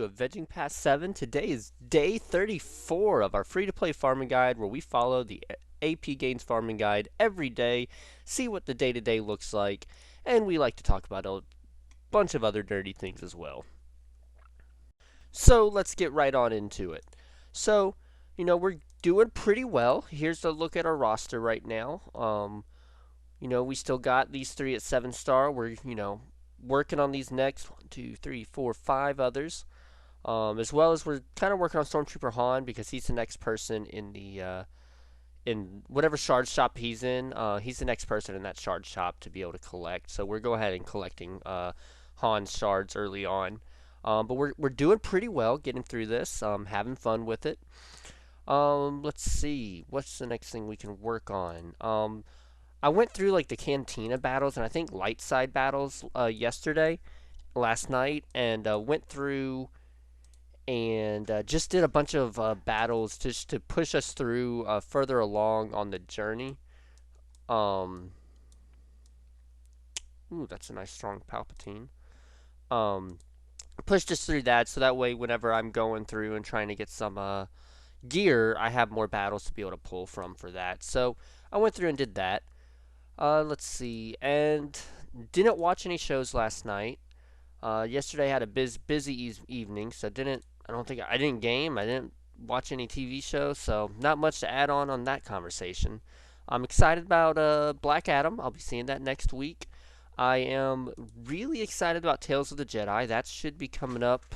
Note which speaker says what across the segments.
Speaker 1: to a Vegging Pass 7. Today is day 34 of our free-to-play farming guide where we follow the APGains farming guide every day, see what the day-to-day looks like, and we like to talk about a bunch of other nerdy things as well. So let's get right on into it. So, we're doing pretty well. Here's a look at our roster right now. We still got these three at 7-star. We're, working on these next 1, 2, 3, 4, 5 others. As well as we're kind of working on Stormtrooper Han because he's the next person in the in whatever shard shop he's in. He's the next person in that shard shop to be able to collect. So we're go ahead and collecting Han's shards early on. But we're doing pretty well getting through this. Having fun with it. Let's see. What's the next thing we can work on? I went through like the Cantina battles and I think light side battles last night, and went through and just did a bunch of battles just to push us through further along on the journey. Um, Ooh, that's a nice strong Palpatine. Um, Pushed us through that so that way whenever I'm going through and trying to get some gear, I have more battles to be able to pull from for that. So I went through and did that. Let's see, and didn't watch any shows last night. Yesterday I had a busy evening, so I didn't game. I didn't watch any TV shows, so not much to add on that conversation. I'm excited about Black Adam. I'll be seeing that next week. I am really excited about Tales of the Jedi. That should be coming up.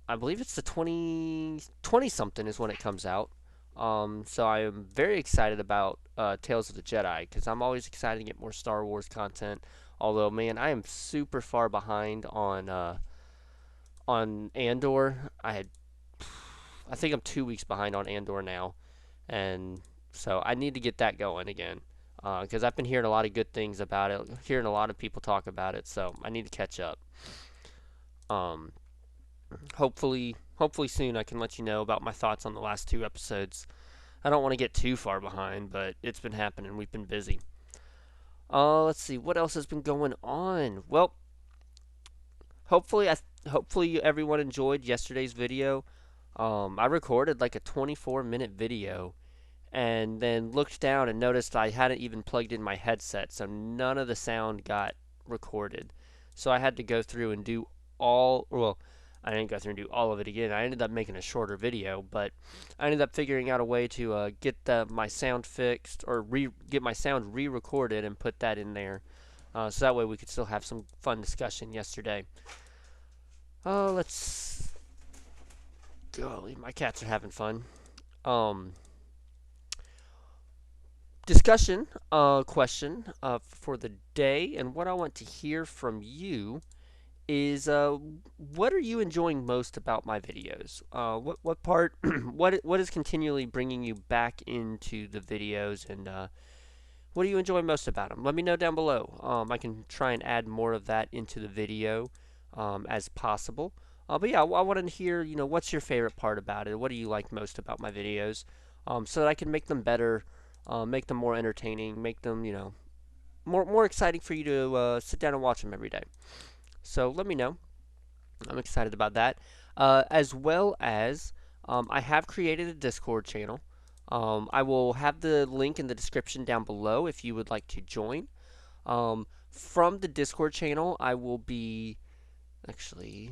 Speaker 1: I believe it's the 20 something is when it comes out. So I am very excited about Tales of the Jedi because I'm always excited to get more Star Wars content. Although, man, I am super far behind on Andor. I think I'm 2 weeks behind on Andor now, and so I need to get that going again because I've been hearing a lot of good things about it, hearing a lot of people talk about it. So I need to catch up. Um, hopefully soon I can let you know about my thoughts on the last 2 episodes. I don't want to get too far behind, but it's been happening. We've been busy. Let's see what else has been going on. Well, hopefully everyone enjoyed yesterday's video. I recorded like a 24-minute video and then looked down and noticed I hadn't even plugged in my headset, so none of the sound got recorded. So I had to go through and do well, I didn't go through and do all of it again. I ended up making a shorter video, but I ended up figuring out a way to get my sound fixed or get my sound re-recorded and put that in there. So that way we could still have some fun discussion yesterday. Let's golly, my cats are having fun. Discussion question for the day, and what I want to hear from you is what are you enjoying most about my videos? What part what is continually bringing you back into the videos, and what do you enjoy most about them? Let me know down below. I can try and add more of that into the video as possible. But yeah, I want to hear, what's your favorite part about it? What do you like most about my videos? So that I can make them better, make them more entertaining, make them, more exciting for you to sit down and watch them every day. So let me know. I'm excited about that. As well as I have created a Discord channel. I will have the link in the description down below if you would like to join. From the Discord channel, I will be actually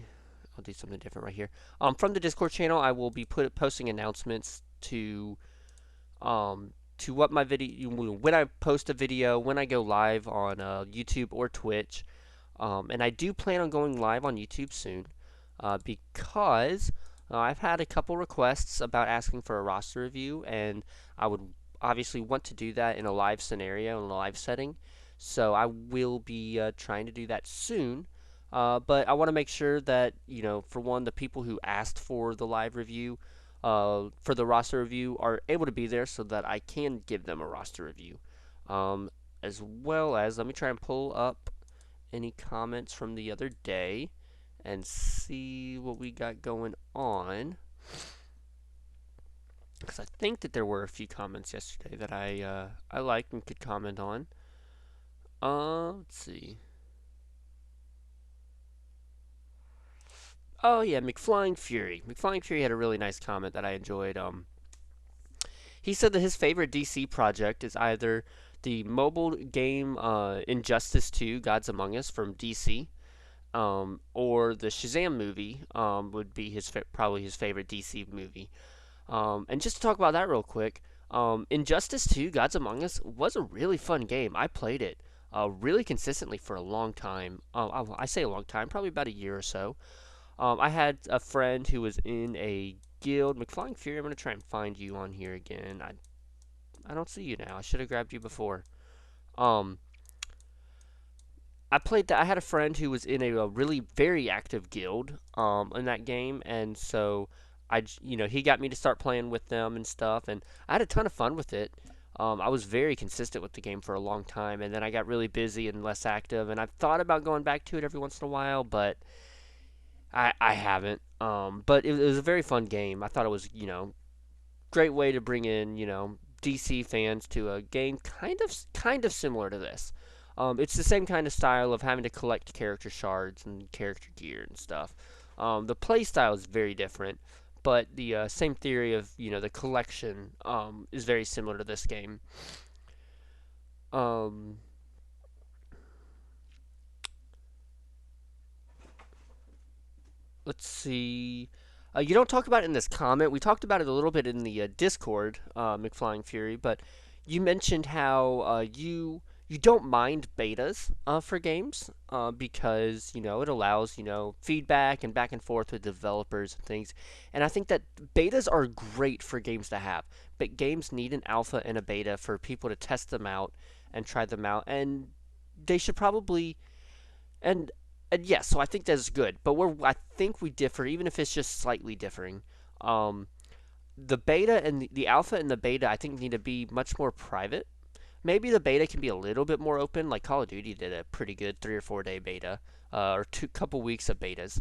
Speaker 1: I'll do something different right here. From the Discord channel, I will be posting announcements to what my video when I post a video, when I go live on YouTube or Twitch. And I do plan on going live on YouTube soon because I've had a couple requests about asking for a roster review, and I would obviously want to do that in a live scenario, in a live setting. So I will be trying to do that soon. But I want to make sure that, for one, the people who asked for the live review, for the roster review, are able to be there so that I can give them a roster review. As well as, let me try and pull up any comments from the other day and see what we got going on. Because I think that there were a few comments yesterday that I liked and could comment on. Let's see. Oh yeah, McFlying Fury. McFlying Fury had a really nice comment that I enjoyed. He said that his favorite DC project is either the mobile game Injustice 2: Gods Among Us from DC, or the Shazam movie would be probably his favorite DC movie. And just to talk about that real quick, Injustice 2: Gods Among Us was a really fun game. I played it really consistently for a long time. I say a long time, probably about a year or so. I had a friend who was in a guild. McFlying Fury, I'm going to try and find you on here again. I don't see you now. I should have grabbed you before. Um, I played that. I had a friend who was in a really very active guild in that game, and so he got me to start playing with them and stuff, and I had a ton of fun with it. I was very consistent with the game for a long time, and then I got really busy and less active, and I've thought about going back to it every once in a while, but I haven't. But it was a very fun game. I thought it was great way to bring in DC fans to a game kind of similar to this. It's the same kind of style of having to collect character shards and character gear and stuff. The play style is very different, but the same theory of the collection is very similar to this game. Um, let's see. You don't talk about it in this comment. We talked about it a little bit in the Discord, McFlying Fury, but you mentioned how you don't mind betas for games because it allows feedback and back and forth with developers and things. And I think that betas are great for games to have, but games need an alpha and a beta for people to test them out and try them out, and they should probably and yes, so I think that's good. But where I think we differ, even if it's just slightly differing, um, the beta and the alpha and the beta, I think need to be much more private. Maybe the beta can be a little bit more open. Like Call of Duty did a pretty good 3 or 4 day beta, or two couple weeks of betas.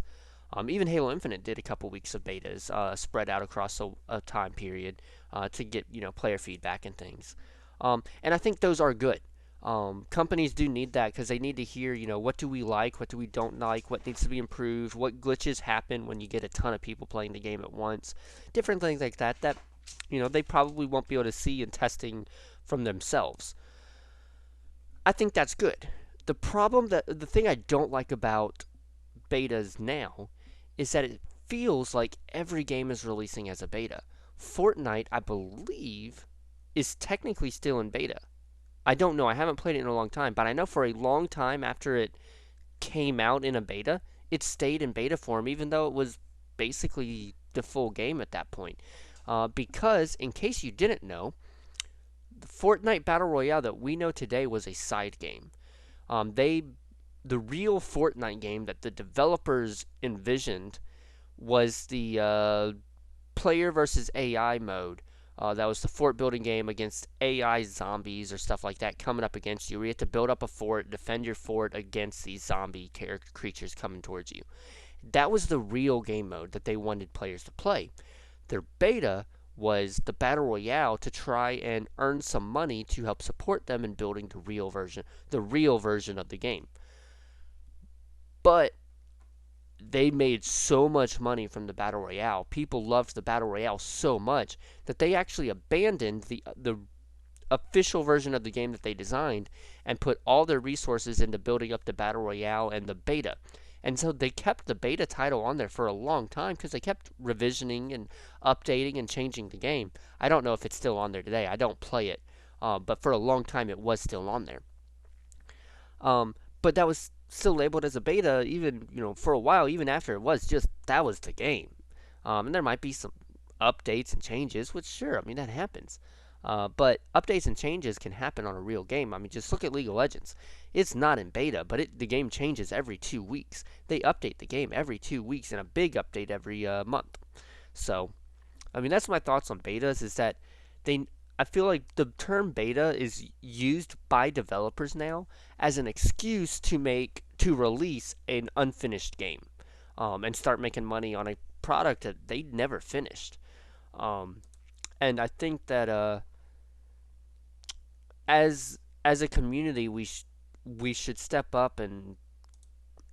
Speaker 1: Even Halo Infinite did a couple weeks of betas, spread out across a time period to get player feedback and things. And I think those are good. Companies do need that because they need to hear, what do we like, what do we don't like, what needs to be improved, what glitches happen when you get a ton of people playing the game at once, different things like that. That they probably won't be able to see in testing from themselves. I think that's good. The thing I don't like about betas now is that it feels like every game is releasing as a beta. Fortnite, I believe, is technically still in beta. I don't know. I haven't played it in a long time, but I know for a long time after it came out in a beta, it stayed in beta form, even though it was basically the full game at that point. Because, in case you didn't know, the Fortnite Battle Royale that we know today was a side game. The real Fortnite game that the developers envisioned was the player versus AI mode. That was the fort building game against AI zombies or stuff like that coming up against you. Where you have to build up a fort, defend your fort against these zombie creatures coming towards you. That was the real game mode that they wanted players to play. Their beta was the battle royale to try and earn some money to help support them in building the real version of the game. But they made so much money from the battle royale. People loved the battle royale so much that they actually abandoned the official version of the game that they designed and put all their resources into building up the battle royale and the beta. And so they kept the beta title on there for a long time because they kept revisioning and updating and changing the game. I don't know if it's still on there today. I don't play it, but for a long time it was still on there. But that was still labeled as a beta, even for a while, even after it was just that was the game. And there might be some updates and changes, which sure, I mean that happens. But updates and changes can happen on a real game. I mean, just look at League of Legends. It's not in beta, but the game changes every 2 weeks. They update the game every 2 weeks and a big update every month. So, I mean, that's my thoughts on betas. Is that they I feel like the term beta is used by developers now as an excuse to release an unfinished game, and start making money on a product that they never finished. Um, and I think that as a community, we should step up and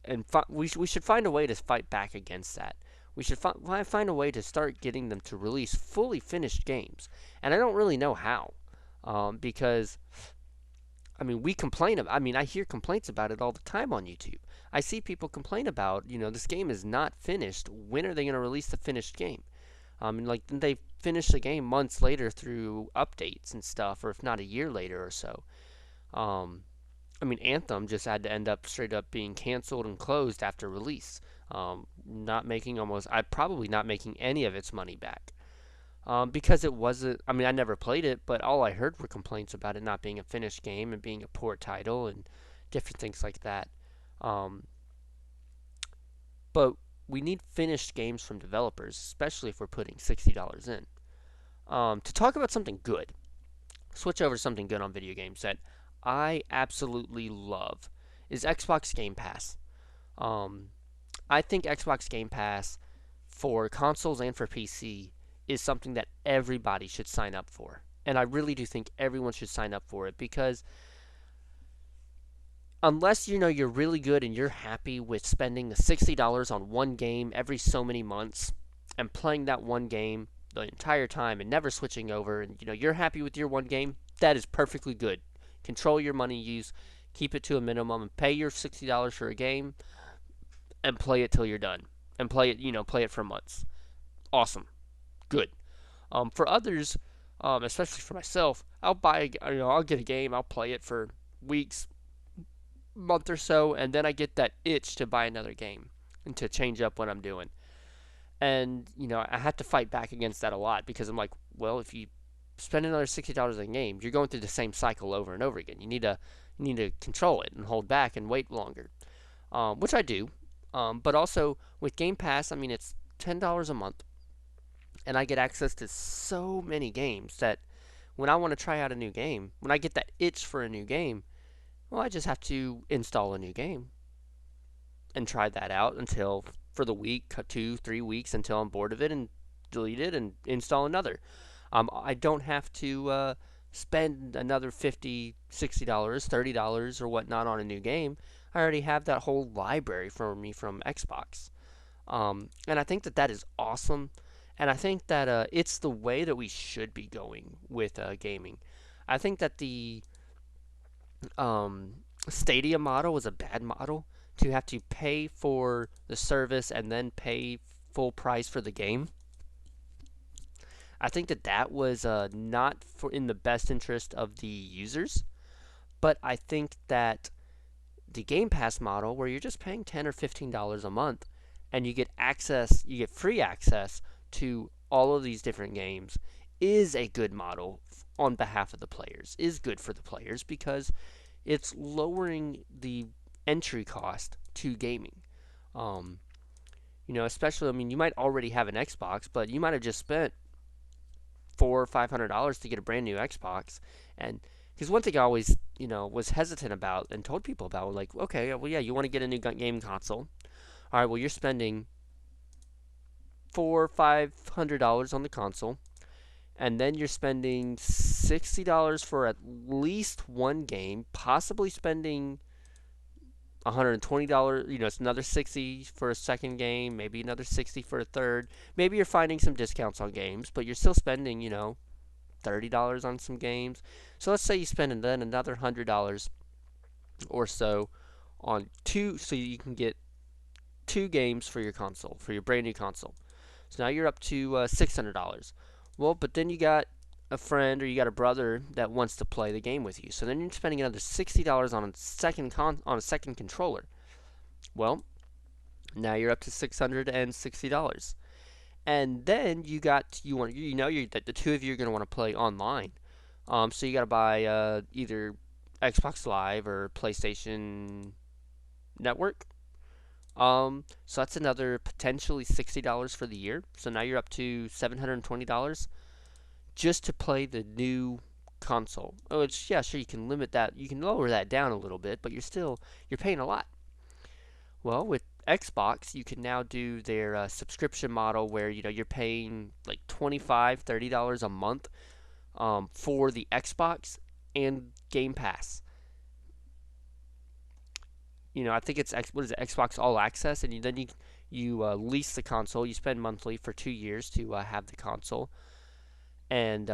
Speaker 1: and we should find a way to fight back against that. We should find a way to start getting them to release fully finished games, and I don't really know how, because I mean we complain about. I mean I hear complaints about it all the time on YouTube. I see people complain about, this game is not finished. When are they going to release the finished game? And like they finish the game months later through updates and stuff, or if not a year later or so. Um, I mean, Anthem just had to end up straight up being canceled and closed after release. Not making probably not making any of its money back. Because it wasn't, I mean, I never played it, but all I heard were complaints about it not being a finished game and being a poor title and different things like that. Um, but we need finished games from developers, especially if we're putting $60 in. To talk about something good, switch over to something good on video games that I absolutely love is Xbox Game Pass. Um, I think Xbox Game Pass for consoles and for PC is something that everybody should sign up for. And I really do think everyone should sign up for it because unless you're really good and you're happy with spending the $60 on one game every so many months and playing that one game the entire time and never switching over and you're happy with your one game, that is perfectly good. Control your money use, keep it to a minimum and pay your $60 for a game and play it till you're done. And play it for months. Awesome. Good. For others, especially for myself, I'll get a game, I'll play it for weeks, month or so, and then I get that itch to buy another game and to change up what I'm doing. And I had to fight back against that a lot because I'm like, well, if you spend another $60 on a game, you're going through the same cycle over and over again. You need to control it and hold back and wait longer, which I do. But also with Game Pass, I mean it's $10 a month, and I get access to so many games that when I want to try out a new game, when I get that itch for a new game, well, I just have to install a new game and try that out until for the week, 2, 3 weeks until I'm bored of it and delete it and install another. I don't have to spend another $50, $60, $30 or whatnot on a new game. I already have that whole library for me from Xbox. And I think that that is awesome. And I think that it's the way that we should be going with gaming. I think that the um, Stadia model was a bad model to have to pay for the service and then pay full price for the game. I think that that was not for in the best interest of the users, but I think that the Game Pass model, where you're just paying $10 or $15 a month, and you get free access to all of these different games, is a good model on behalf of the players. Is good for the players because it's lowering the entry cost to gaming. Um, especially, I mean, you might already have an Xbox, but you might have just spent $400 or $500 to get a brand new Xbox. And because one thing I always, was hesitant about and told people about, like, okay, well, yeah, you want to get a new game console. All right, well, you're spending $400, $500 on the console, and then you're spending $60 for at least one game, possibly spending $120. It's another $60 for a second game, maybe another $60 for a third. Maybe you're finding some discounts on games, but you're still spending, $30 on some games. So let's say you spend then another $100 or so on two, so you can get two games for your console, for your brand new console. So now you're up to $600. Well, but then you got a friend or you got a brother that wants to play the game with you. So then you're spending another $60 on a second controller. Well, now you're up to $660. And then the two of you are going to want to play online. So you got to buy either Xbox Live or PlayStation Network. So that's another potentially $60 for the year. So now you're up to $720 just to play the new console. Oh, sure, you can limit that. You can lower that down a little bit, but you're paying a lot. Well, with Xbox, you can now do their subscription model where you're paying like $25, $30 a month for the Xbox and Game Pass. I think it's what is it, Xbox All Access, and then you lease the console. You spend monthly for 2 years to have the console, and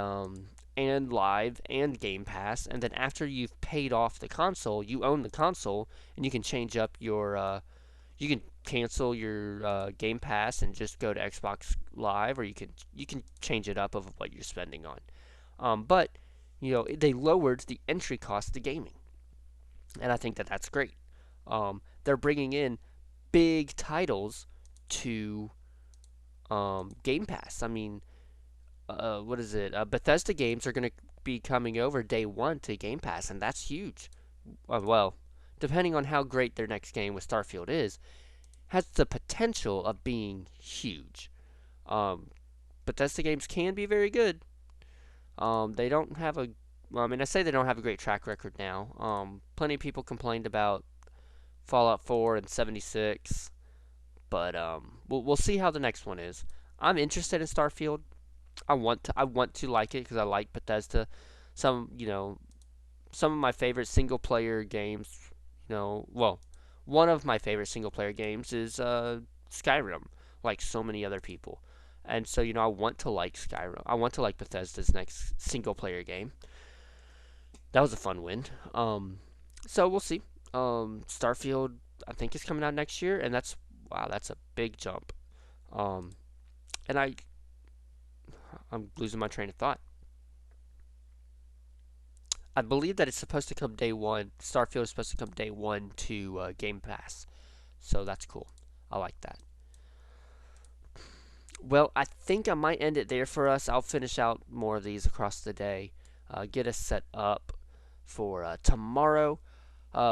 Speaker 1: Live and Game Pass, and then after you've paid off the console, you own the console, and you can change up you can cancel your Game Pass and just go to Xbox Live, or you can change it up of what you're spending on. But they lowered the entry cost to gaming, and I think that that's great. They're bringing in big titles to Game Pass. I mean, what is it? Bethesda games are going to be coming over day one to Game Pass, and that's huge. Well, depending on how great their next game with Starfield is, has the potential of being huge. Um, Bethesda games can be very good. They don't have a well, I mean, I say they don't have a great track record now. Plenty of people complained about Fallout 4 and 76, but we'll see how the next one is. I'm interested in Starfield. I want to like it because I like Bethesda. Some you know some of my favorite single player games. Well, one of my favorite single player games is Skyrim, like so many other people. And so I want to like Skyrim. I want to like Bethesda's next single player game. That was a fun win. So we'll see. Starfield, I think, is coming out next year, and that's wow, that's a big jump. Um, and I'm losing my train of thought. I believe that it's supposed to come day one. Starfield is supposed to come day one to Game Pass, so that's cool. I like that. Well, I think I might end it there for us. I'll finish out more of these across the day, get us set up for tomorrow.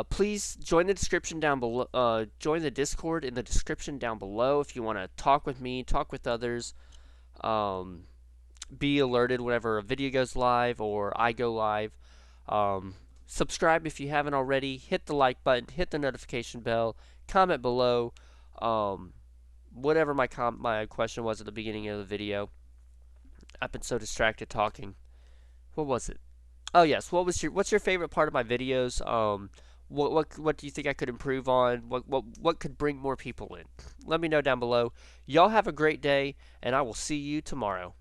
Speaker 1: Please join the description down below. Join the Discord in the description down below if you want to talk with me, talk with others. Um, be alerted whenever a video goes live or I go live. Subscribe if you haven't already. Hit the like button. Hit the notification bell. Comment below. Um, Whatever my question was at the beginning of the video. I've been so distracted talking. What was it? Oh yes. What's your favorite part of my videos? What do you think I could improve on? What could bring more people in? Let me know down below. Y'all have a great day, and I will see you tomorrow.